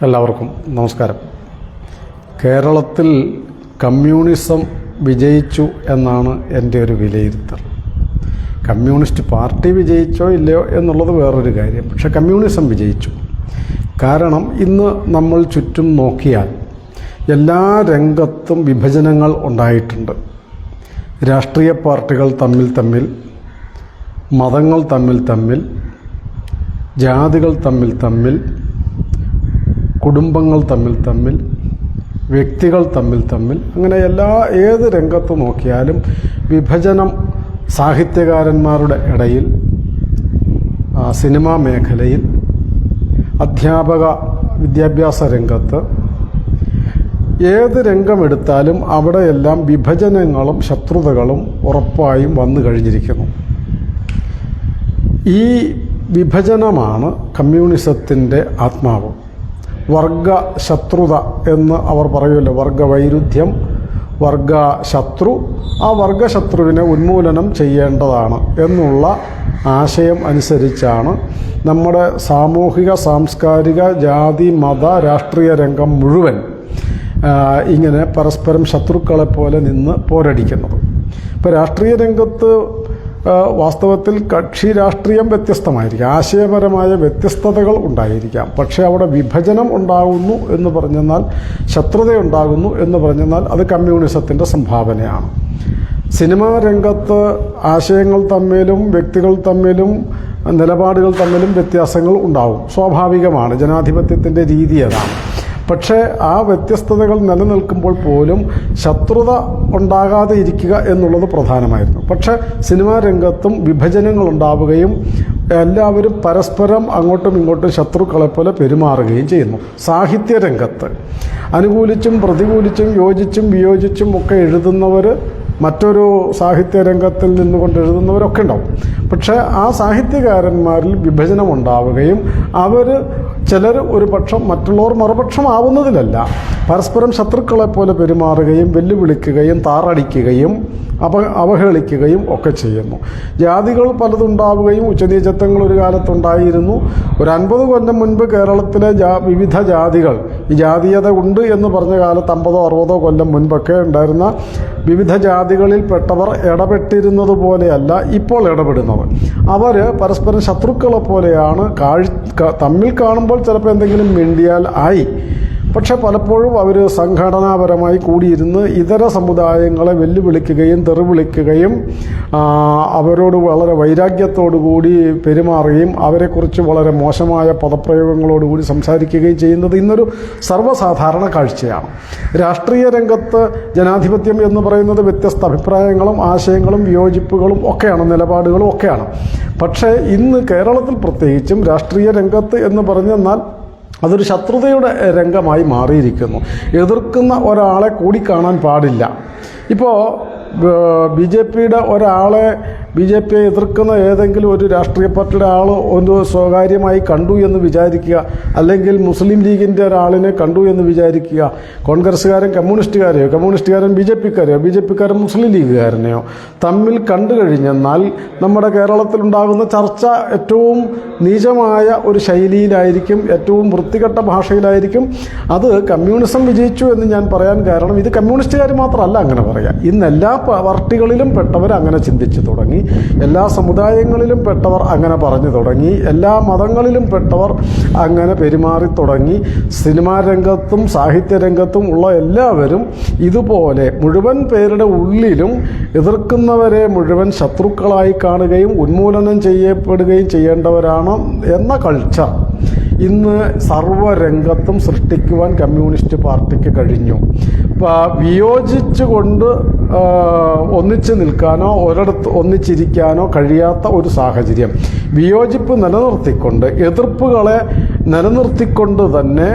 എല്ലാവർക്കും നമസ്കാരം. കേരളത്തിൽ കമ്മ്യൂണിസം വിജയിച്ചു എന്നാണ് എൻ്റെ ഒരു വിലയിരുത്തൽ. കമ്മ്യൂണിസ്റ്റ് പാർട്ടി വിജയിച്ചോ ഇല്ലയോ എന്നുള്ളത് വേറൊരു കാര്യം. പക്ഷേ കമ്മ്യൂണിസം വിജയിച്ചു. കാരണം ഇന്ന് നമ്മൾ ചുറ്റും നോക്കിയാൽ എല്ലാ രംഗത്തും വിഭജനങ്ങൾ ഉണ്ടായിട്ടുണ്ട്. രാഷ്ട്രീയ പാർട്ടികൾ തമ്മിൽ, മതങ്ങൾ തമ്മിൽ, ജാതികൾ തമ്മിൽ, കുടുംബങ്ങൾ തമ്മിൽ, വ്യക്തികൾ തമ്മിൽ, അങ്ങനെ ഏത് രംഗത്ത് നോക്കിയാലും വിഭജനം. സാഹിത്യകാരന്മാരുടെ ഇടയിൽ, സിനിമാ മേഖലയിൽ, വിദ്യാഭ്യാസ രംഗത്ത്, ഏത് രംഗമെടുത്താലും അവിടെയെല്ലാം വിഭജനങ്ങളും ശത്രുതകളും ഉറപ്പായും വന്നു കഴിഞ്ഞിരിക്കുന്നു. ഈ വിഭജനമാണ് കമ്മ്യൂണിസത്തിൻ്റെ ആത്മാവ്. വർഗ ശത്രുത എന്ന് അവർ പറയുമല്ലോ, വർഗവൈരുദ്ധ്യം, വർഗശത്രു. ആ വർഗശത്രുവിനെ ഉന്മൂലനം ചെയ്യേണ്ടതാണ് എന്നുള്ള ആശയം അനുസരിച്ചാണ് നമ്മുടെ സാമൂഹിക, സാംസ്കാരിക, ജാതി, മത, രാഷ്ട്രീയ രംഗം മുഴുവൻ ഇങ്ങനെ പരസ്പരം ശത്രുക്കളെ പോലെ നിന്ന് പോരടിക്കുന്നത്. ഇപ്പോൾ രാഷ്ട്രീയ രംഗത്ത് വാസ്തവത്തിൽ കക്ഷി രാഷ്ട്രീയം വ്യത്യസ്തമായിരിക്കാം, ആശയപരമായ വ്യത്യസ്തതകൾ ഉണ്ടായിരിക്കാം. പക്ഷേ അവിടെ വിഭജനം ഉണ്ടാകുന്നു എന്ന് പറഞ്ഞെന്നാൽ, ശത്രുതയുണ്ടാകുന്നു എന്ന് പറഞ്ഞെന്നാൽ അത് കമ്മ്യൂണിസത്തിൻ്റെ സംഭാവനയാണ്. സിനിമാ രംഗത്ത് ആശയങ്ങൾ തമ്മിലും വ്യക്തികൾ തമ്മിലും നിലപാടുകൾ തമ്മിലും വ്യത്യാസങ്ങൾ ഉണ്ടാവും, സ്വാഭാവികമാണ്. ജനാധിപത്യത്തിൻ്റെ രീതി അതാണ്. പക്ഷേ ആ വ്യത്യസ്തതകൾ നിലനിൽക്കുമ്പോൾ പോലും ശത്രുത ഉണ്ടാകാതെ ഇരിക്കുക എന്നുള്ളത് പ്രധാനമായിരുന്നു. പക്ഷേ സിനിമാ രംഗത്തും വിഭജനങ്ങൾ ഉണ്ടാവുകയും എല്ലാവരും പരസ്പരം അങ്ങോട്ടും ഇങ്ങോട്ടും ശത്രുക്കളെ പോലെ പെരുമാറുകയും ചെയ്യുന്നു. സാഹിത്യ രംഗത്ത് അനുകൂലിച്ചും പ്രതികൂലിച്ചും യോജിച്ചും വിയോജിച്ചും ഒക്കെ എഴുതുന്നവർ, മറ്റൊരു സാഹിത്യ രംഗത്തിൽ നിന്നുകൊണ്ട് എഴുതുന്നവരൊക്കെ ഉണ്ടാവും. പക്ഷേ ആ സാഹിത്യകാരന്മാരിൽ വിഭജനം ഉണ്ടാവുകയും ചിലർ ഒരു പക്ഷം മറ്റുള്ളവർ മറുപക്ഷം ആവുന്നതിലല്ല, പരസ്പരം ശത്രുക്കളെ പോലെ പെരുമാറുകയും വെല്ലുവിളിക്കുകയും താറടിക്കുകയും അവഹേളിക്കുകയും ഒക്കെ ചെയ്യുന്നു. ജാതികൾ പലതുണ്ടാവുകയും ഉച്ചനീചത്വങ്ങൾ ഒരു കാലത്തുണ്ടായിരുന്നു. ഒരു 50 കൊല്ലം മുൻപ് കേരളത്തിലെ വിവിധ ജാതികൾ, ഈ ജാതീയത ഉണ്ട് എന്ന് പറഞ്ഞ കാലത്ത് 50-60 കൊല്ലം മുൻപൊക്കെ ഉണ്ടായിരുന്ന വിവിധ ജാതികളിൽ പെട്ടവർ ഇടപെട്ടിരുന്നത് പോലെയല്ല ഇപ്പോൾ ഇടപെടുന്നത്. അവർ പരസ്പരം ശത്രുക്കളെ പോലെയാണ്. തമ്മിൽ കാണുമ്പോൾ ചിലപ്പോൾ എന്തെങ്കിലും മിണ്ടിയാൽ ആയി. പക്ഷെ പലപ്പോഴും അവർ സംഘടനാപരമായി കൂടിയിരുന്ന് ഇതര സമുദായങ്ങളെ വെല്ലുവിളിക്കുകയും തെറിവിളിക്കുകയും അവരോട് വളരെ വൈരാഗ്യത്തോടുകൂടി പെരുമാറുകയും അവരെക്കുറിച്ച് വളരെ മോശമായ പദപ്രയോഗങ്ങളോടുകൂടി സംസാരിക്കുകയും ചെയ്യുന്നത് ഇന്നൊരു സർവ്വസാധാരണ കാഴ്ചയാണ്. രാഷ്ട്രീയ രംഗത്ത് ജനാധിപത്യം എന്ന് പറയുന്നത് വ്യത്യസ്ത അഭിപ്രായങ്ങളും ആശയങ്ങളും വിയോജിപ്പുകളും ഒക്കെയാണ്, നിലപാടുകളും ഒക്കെയാണ്. പക്ഷേ ഇന്ന് കേരളത്തിൽ പ്രത്യേകിച്ചും രാഷ്ട്രീയ രംഗത്ത് എന്ന് പറഞ്ഞെന്നാൽ അതൊരു ശത്രുതയുടെ രംഗമായി മാറിയിരിക്കുന്നു. എതിർക്കുന്ന ഒരാളെ കൂടി കാണാൻ പാടില്ല. ഇപ്പോൾ ബി ജെ പിയെ എതിർക്കുന്ന ഏതെങ്കിലും ഒരു രാഷ്ട്രീയ പാർട്ടിയുടെ ആൾ ഒന്ന് സ്വകാര്യമായി കണ്ടു എന്ന് വിചാരിക്കുക, അല്ലെങ്കിൽ മുസ്ലിം ലീഗിൻ്റെ ഒരാളിനെ കണ്ടു എന്ന് വിചാരിക്കുക. കോൺഗ്രസ്സുകാരൻ കമ്മ്യൂണിസ്റ്റുകാരൻ ബി ജെ പിക്കാരൻ മുസ്ലിം ലീഗുകാരനെയോ തമ്മിൽ കണ്ടു കഴിഞ്ഞെന്നാൽ നമ്മുടെ കേരളത്തിലുണ്ടാകുന്ന ചർച്ച ഏറ്റവും നീചമായ ഒരു ശൈലിയിലായിരിക്കും, ഏറ്റവും വൃത്തികെട്ട ഭാഷയിലായിരിക്കും. അത് കമ്മ്യൂണിസം വിജയിച്ചു എന്ന് ഞാൻ പറയാൻ കാരണം, ഇത് കമ്മ്യൂണിസ്റ്റുകാർ മാത്രമല്ല അങ്ങനെ പറയാം. ഇന്ന് എല്ലാ പാർട്ടികളിലും പെട്ടവർ അങ്ങനെ ചിന്തിച്ചു തുടങ്ങി, എല്ലാ സമുദായങ്ങളിലും പെട്ടവർ അങ്ങനെ പറഞ്ഞു തുടങ്ങി, എല്ലാ മതങ്ങളിലും പെട്ടവർ അങ്ങനെ പെരുമാറി തുടങ്ങി. സിനിമാ രംഗത്തും സാഹിത്യ രംഗത്തും ഉള്ള എല്ലാവരും ഇതുപോലെ മുഴുവൻ പേരുടെ ഉള്ളിലും എതിർക്കുന്നവരെ മുഴുവൻ ശത്രുക്കളായി കാണുകയും ഉന്മൂലനം ചെയ്യപ്പെടുകയും ചെയ്യേണ്ടവരാണ് എന്ന കൾച്ചർ ഇന്ന് സർവ്വരംഗത്തും സൃഷ്ടിക്കുവാൻ കമ്മ്യൂണിസ്റ്റ് പാർട്ടിക്ക് കഴിഞ്ഞു. വിയോജിച്ചുകൊണ്ട് ഒന്നിച്ചു നിൽക്കാനോ ഒരിടത്ത് ഒന്നിച്ചിരിക്കാനോ കഴിയാത്ത ഒരു സാഹചര്യം, വിയോജിപ്പ് നിലനിർത്തിക്കൊണ്ട്, എതിർപ്പുകളെ നിലനിർത്തിക്കൊണ്ട് തന്നെ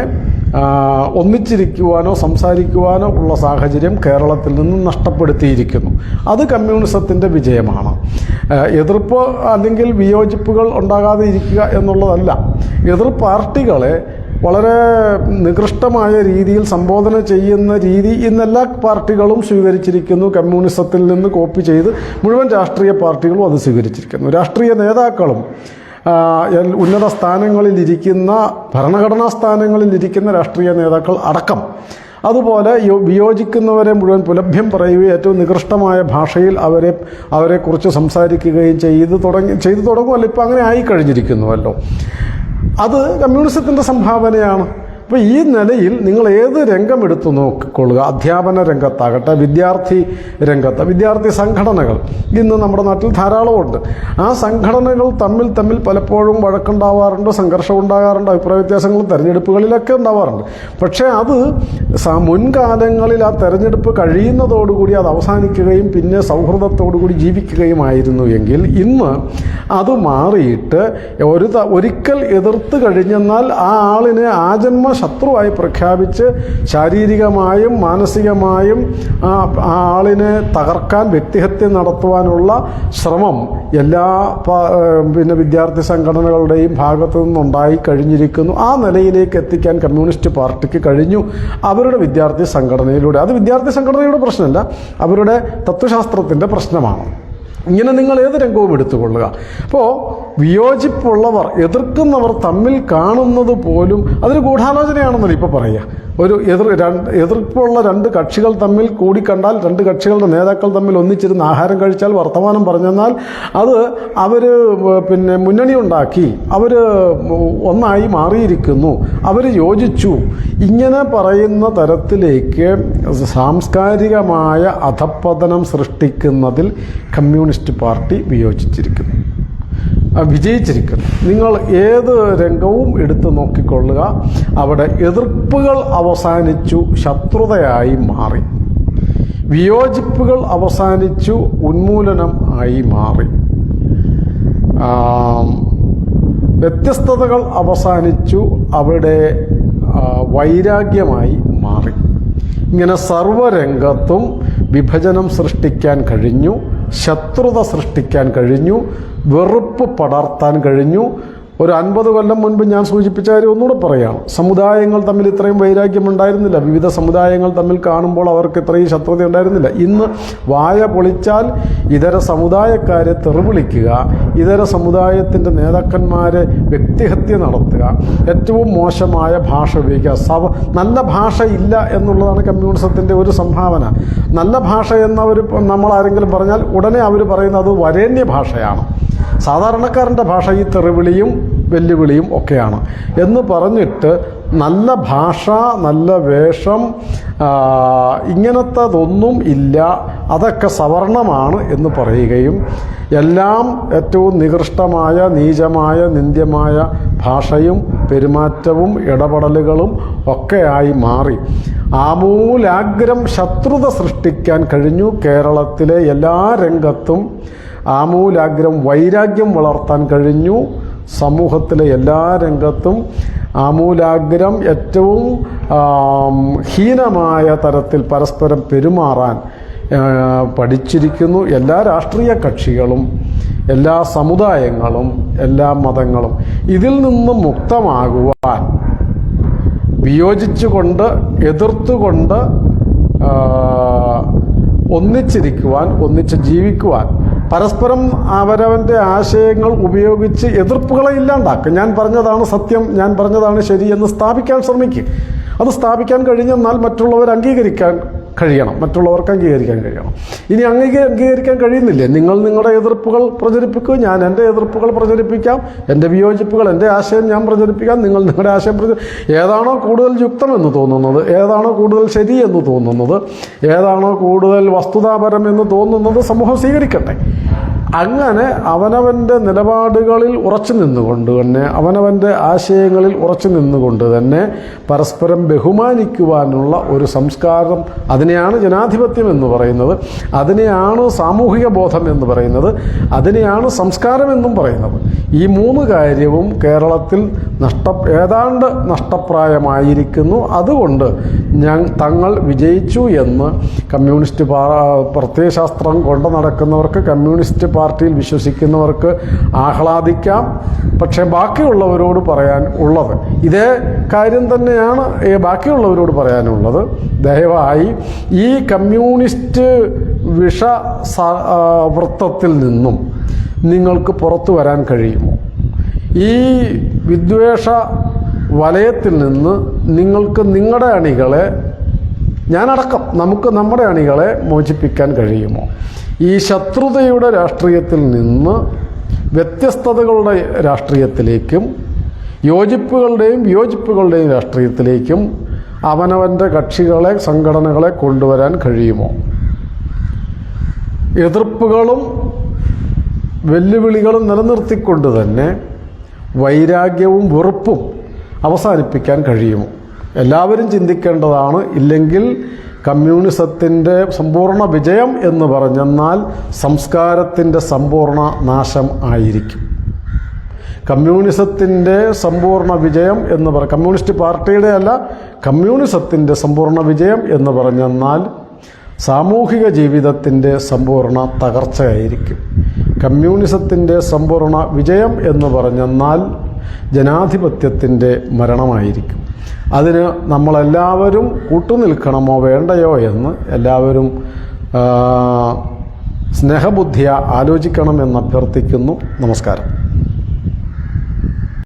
ഒന്നിച്ചിരിക്കുവാനോ സംസാരിക്കുവാനോ ഉള്ള സാഹചര്യം കേരളത്തിൽ നിന്ന് നഷ്ടപ്പെടുത്തിയിരിക്കുന്നു. അത് കമ്മ്യൂണിസത്തിൻ്റെ വിജയമാണ്. എതിർപ്പ് അല്ലെങ്കിൽ വിയോജിപ്പുകൾ ഉണ്ടാകാതെ ഇരിക്കുക എന്നുള്ളതല്ല. എതിർ പാർട്ടികളെ വളരെ നികൃഷ്ടമായ രീതിയിൽ സംബോധന ചെയ്യുന്ന രീതി ഇന്നെല്ലാ പാർട്ടികളും സ്വീകരിച്ചിരിക്കുന്നു. കമ്മ്യൂണിസത്തിൽ നിന്ന് കോപ്പി ചെയ്ത് മുഴുവൻ രാഷ്ട്രീയ പാർട്ടികളും അത് സ്വീകരിച്ചിരിക്കുന്നു. രാഷ്ട്രീയ നേതാക്കളും ഉന്നത സ്ഥാനങ്ങളിലിരിക്കുന്ന ഭരണഘടനാ സ്ഥാനങ്ങളിലിരിക്കുന്ന രാഷ്ട്രീയ നേതാക്കൾ അടക്കം അതുപോലെ വിയോജിക്കുന്നവരെ മുഴുവൻ പുലഭ്യം പറയുകയും ഏറ്റവും നികൃഷ്ടമായ ഭാഷയിൽ അവരെക്കുറിച്ച് സംസാരിക്കുകയും ചെയ്തു തുടങ്ങുമല്ലോ. ഇപ്പോൾ അങ്ങനെ ആയിക്കഴിഞ്ഞിരിക്കുന്നുവല്ലോ. അത് കമ്മ്യൂണിസത്തിൻ്റെ സംഭാവനയാണ്. അപ്പോൾ ഈ നിലയിൽ നിങ്ങൾ ഏത് രംഗം എടുത്തു നോക്കിക്കൊള്ളുക, അധ്യാപന രംഗത്താകട്ടെ, വിദ്യാർത്ഥി രംഗത്ത്, വിദ്യാർത്ഥി സംഘടനകൾ ഇന്ന് നമ്മുടെ നാട്ടിൽ ധാരാളമുണ്ട്. ആ സംഘടനകൾ തമ്മിൽ പലപ്പോഴും വഴക്കുണ്ടാവാറുണ്ട്, സംഘർഷം ഉണ്ടാകാറുണ്ട്, അഭിപ്രായ വ്യത്യാസങ്ങളും തെരഞ്ഞെടുപ്പുകളിലൊക്കെ ഉണ്ടാവാറുണ്ട്. പക്ഷേ അത് മുൻകാലങ്ങളിൽ ആ തെരഞ്ഞെടുപ്പ് കഴിയുന്നതോടുകൂടി അത് അവസാനിക്കുകയും പിന്നെ സൗഹൃദത്തോടുകൂടി ജീവിക്കുകയുമായിരുന്നു എങ്കിൽ ഇന്ന് അത് മാറിയിട്ട് ഒരിക്കൽ എതിർത്ത് കഴിഞ്ഞെന്നാൽ ആ ആളിനെ ആജന്മ ശത്രുവായി പ്രഖ്യാപിച്ച് ശാരീരികമായും മാനസികമായും ആ ആളിനെ തകർക്കാൻ, വ്യക്തിഹത്യ നടത്തുവാനുള്ള ശ്രമം എല്ലാ വിദ്യാർത്ഥി സംഘടനകളുടെയും ഭാഗത്തു നിന്നുണ്ടായി കഴിഞ്ഞിരിക്കുന്നു. ആ നിലയിലേക്ക് എത്തിക്കാൻ കമ്മ്യൂണിസ്റ്റ് പാർട്ടിക്ക് കഴിഞ്ഞു അവരുടെ വിദ്യാർത്ഥി സംഘടനയിലൂടെ. അത് വിദ്യാർത്ഥി സംഘടനയുടെ പ്രശ്നമല്ല, അവരുടെ തത്വശാസ്ത്രത്തിൻ്റെ പ്രശ്നമാണ്. ഇങ്ങനെ നിങ്ങൾ ഏത് രംഗവും എടുത്തുകൊള്ളുക. അപ്പോൾ വിയോജിപ്പുള്ളവർ, എതിർക്കുന്നവർ തമ്മിൽ കാണുന്നത് പോലും അതൊരു ഗൂഢാലോചനയാണെന്നല്ല ഇപ്പോൾ പറയുക. ഒരു എതിർപ്പുള്ള രണ്ട് കക്ഷികൾ തമ്മിൽ കൂടിക്കണ്ടാൽ, രണ്ട് കക്ഷികളുടെ നേതാക്കൾ തമ്മിൽ ഒന്നിച്ചിരുന്ന് ആഹാരം കഴിച്ചാൽ, വർത്തമാനം പറഞ്ഞെന്നാൽ അത് അവർ മുന്നണി ഉണ്ടാക്കി, അവർ ഒന്നായി മാറിയിരിക്കുന്നു, അവർ യോജിച്ചു, ഇങ്ങനെ പറയുന്ന തരത്തിലേക്ക് സാംസ്കാരികമായ അധപ്പതനം സൃഷ്ടിക്കുന്നതിൽ കമ്മ്യൂണിസ്റ്റ് പാർട്ടി വിജയിച്ചിരിക്കുന്നു. നിങ്ങൾ ഏത് രംഗവും എടുത്തു നോക്കിക്കൊള്ളുക, അവിടെ എതിർപ്പുകൾ അവസാനിച്ചു ശത്രുതയായി മാറി, വിയോജിപ്പുകൾ അവസാനിച്ചു ഉന്മൂലനം ആയി മാറി, വ്യത്യസ്തതകൾ അവസാനിച്ചു അവിടെ വൈരാഗ്യമായി മാറി. ഇങ്ങനെ സർവ്വരംഗത്തും വിഭജനം സൃഷ്ടിക്കാൻ കഴിഞ്ഞു, ശത്രുത സൃഷ്ടിക്കാൻ കഴിഞ്ഞു, വെറുപ്പ് പടർത്താൻ കഴിഞ്ഞു. ഒരു 50 കൊല്ലം മുൻപ് ഞാൻ സൂചിപ്പിച്ച കാര്യം ഒന്നുകൂടെ പറയുകയാണ്. സമുദായങ്ങൾ തമ്മിൽ ഇത്രയും വൈരാഗ്യം ഉണ്ടായിരുന്നില്ല. വിവിധ സമുദായങ്ങൾ തമ്മിൽ കാണുമ്പോൾ അവർക്ക് ഇത്രയും ശത്രുത ഉണ്ടായിരുന്നില്ല. ഇന്ന് വായ പൊളിച്ചാൽ ഇതര സമുദായക്കാരെ തെറിവിളിക്കുക, ഇതര സമുദായത്തിൻ്റെ നേതാക്കന്മാരെ വ്യക്തിഹത്യ നടത്തുക, ഏറ്റവും മോശമായ ഭാഷ ഉപയോഗിക്കുക. നല്ല ഭാഷ ഇല്ല എന്നുള്ളതാണ് കമ്മ്യൂണിസത്തിൻ്റെ ഒരു സംഭാവന. നല്ല ഭാഷ എന്നവർ നമ്മളാരെങ്കിലും പറഞ്ഞാൽ ഉടനെ അവർ പറയുന്നത് വരേണ്യ ഭാഷയാണ്. സാധാരണക്കാരൻ്റെ ഭാഷ ഈ തെറിവിളിയും വെല്ലുവിളിയും ഒക്കെയാണ് എന്ന് പറഞ്ഞിട്ട് നല്ല ഭാഷ, നല്ല വേഷം, ഇങ്ങനത്തതൊന്നും ഇല്ല, അതൊക്കെ സവർണമാണ് എന്ന് പറയുകയും എല്ലാം ഏറ്റവും നികൃഷ്ടമായ, നീചമായ, നിന്ദ്യമായ ഭാഷയും പെരുമാറ്റവും ഇടപെടലുകളും ഒക്കെയായി മാറി ആമൂലാഗ്രം ശത്രുത സൃഷ്ടിക്കാൻ കഴിഞ്ഞു. കേരളത്തിലെ എല്ലാ രംഗത്തും ആമൂലാഗ്രം വൈരാഗ്യം വളർത്താൻ കഴിഞ്ഞു. സമൂഹത്തിലെ എല്ലാ രംഗത്തും ആമൂലാഗ്രം ഏറ്റവും ഹീനമായ തരത്തിൽ പരസ്പരം പെരുമാറാൻ പഠിച്ചിരിക്കുന്നു. എല്ലാ രാഷ്ട്രീയ കക്ഷികളും, എല്ലാ സമുദായങ്ങളും, എല്ലാ മതങ്ങളും ഇതിൽ നിന്നും മുക്തമാകുവാൻ, വിയോജിച്ചുകൊണ്ട്, എതിർത്തുകൊണ്ട് ഒന്നിച്ചിരിക്കുവാൻ, ഒന്നിച്ച് ജീവിക്കുവാൻ, പരസ്പരം അവരവൻ്റെ ആശയങ്ങൾ ഉപയോഗിച്ച് എതിർപ്പുകളെ ഇല്ലാണ്ടാക്കും. ഞാൻ പറഞ്ഞതാണ് സത്യം, ഞാൻ പറഞ്ഞതാണ് ശരിയെന്ന് സ്ഥാപിക്കാൻ ശ്രമിക്കും. അത് സ്ഥാപിക്കാൻ കഴിഞ്ഞെന്നാൽ മറ്റുള്ളവർക്ക് അംഗീകരിക്കാൻ കഴിയണം. ഇനി അംഗീകരിക്കാൻ കഴിയുന്നില്ലേ? നിങ്ങൾ നിങ്ങളുടെ എതിർപ്പുകൾ പ്രചരിപ്പിക്കൂ, ഞാൻ എൻ്റെ എതിർപ്പുകൾ പ്രചരിപ്പിക്കാം, എൻ്റെ വിയോജിപ്പുകൾ, എൻ്റെ ആശയം ഞാൻ പ്രചരിപ്പിക്കാം, നിങ്ങൾ നിങ്ങളുടെ ആശയം ഏതാണോ കൂടുതൽ യുക്തമെന്ന് തോന്നുന്നത്, ഏതാണോ കൂടുതൽ ശരിയെന്ന് തോന്നുന്നത്, ഏതാണോ കൂടുതൽ വസ്തുതാപരം എന്ന് തോന്നുന്നത് സമൂഹം സ്വീകരിക്കട്ടെ. അങ്ങനെ അവനവൻ്റെ നിലപാടുകളിൽ ഉറച്ചു നിന്നുകൊണ്ട് തന്നെ, അവനവൻ്റെ ആശയങ്ങളിൽ ഉറച്ചു നിന്നുകൊണ്ട് തന്നെ പരസ്പരം ബഹുമാനിക്കുവാനുള്ള ഒരു സംസ്കാരം, അതിനെയാണ് ജനാധിപത്യം എന്ന് പറയുന്നത്, അതിനെയാണ് സാമൂഹിക ബോധം എന്ന് പറയുന്നത്, അതിനെയാണ് സംസ്കാരം എന്നും പറയുന്നത്. ഈ 3 കാര്യവും കേരളത്തിൽ ഏതാണ്ട് നഷ്ടപ്രായമായിരിക്കുന്നു. അതുകൊണ്ട് തങ്ങൾ വിജയിച്ചു എന്ന് കമ്മ്യൂണിസ്റ്റ് പ്രത്യയശാസ്ത്രം കൊണ്ട് നടക്കുന്നവർക്ക്, കമ്മ്യൂണിസ്റ്റ് പാർട്ടിയിൽ വിശ്വസിക്കുന്നവർക്ക് ആഹ്ലാദിക്കാം. പക്ഷേ ബാക്കിയുള്ളവരോട് പറയാൻ ഉള്ളത് ഇതേ കാര്യം തന്നെയാണ്. ബാക്കിയുള്ളവരോട് പറയാനുള്ളത്, ദയവായി ഈ കമ്മ്യൂണിസ്റ്റ് വൃത്തത്തിൽ നിന്നും നിങ്ങൾക്ക് പുറത്തു വരാൻ കഴിയുമോ? ഈ വിദ്വേഷ വലയത്തിൽ നിന്ന് നിങ്ങൾക്ക് നിങ്ങളുടെ അണികളെ, ഞാനടക്കം നമുക്ക് നമ്മുടെ അണികളെ മോചിപ്പിക്കാൻ കഴിയുമോ? ഈ ശത്രുതയുടെ രാഷ്ട്രീയത്തിൽ നിന്ന് വ്യത്യസ്തതകളുടെ രാഷ്ട്രീയത്തിലേക്കും യോജിപ്പുകളുടെയും വിയോജിപ്പുകളുടെയും രാഷ്ട്രീയത്തിലേക്കും അവനവൻ്റെ കക്ഷികളെ, സംഘടനകളെ കൊണ്ടുവരാൻ കഴിയുമോ? എതിർപ്പുകളും വെല്ലുവിളികളും നിലനിർത്തിക്കൊണ്ട് തന്നെ വൈരാഗ്യവും വെറുപ്പും അവസാനിപ്പിക്കാൻ കഴിയുമോ? എല്ലാവരും ചിന്തിക്കേണ്ടതാണ്. ഇല്ലെങ്കിൽ കമ്മ്യൂണിസത്തിൻ്റെ സമ്പൂർണ്ണ വിജയം എന്ന് പറഞ്ഞെന്നാൽ സംസ്കാരത്തിൻ്റെ സമ്പൂർണ്ണ നാശം ആയിരിക്കും. കമ്മ്യൂണിസത്തിൻ്റെ സമ്പൂർണ്ണ വിജയം എന്ന് കമ്മ്യൂണിസ്റ്റ് പാർട്ടിയുടെ അല്ല, കമ്മ്യൂണിസത്തിൻ്റെ സമ്പൂർണ്ണ വിജയം എന്ന് പറഞ്ഞെന്നാൽ സാമൂഹിക ജീവിതത്തിൻ്റെ സമ്പൂർണ്ണ തകർച്ചയായിരിക്കും. കമ്മ്യൂണിസത്തിൻ്റെ സമ്പൂർണ്ണ വിജയം എന്ന് പറഞ്ഞെന്നാൽ ജനാധിപത്യത്തിൻ്റെ മരണമായിരിക്കും. അതിന് നമ്മളെല്ലാവരും കൂട്ടുനിൽക്കണമോ വേണ്ടയോ എന്ന് എല്ലാവരും സ്നേഹബുദ്ധിയ ആലോചിക്കണമെന്ന് അഭ്യർത്ഥിക്കുന്നു. നമസ്കാരം.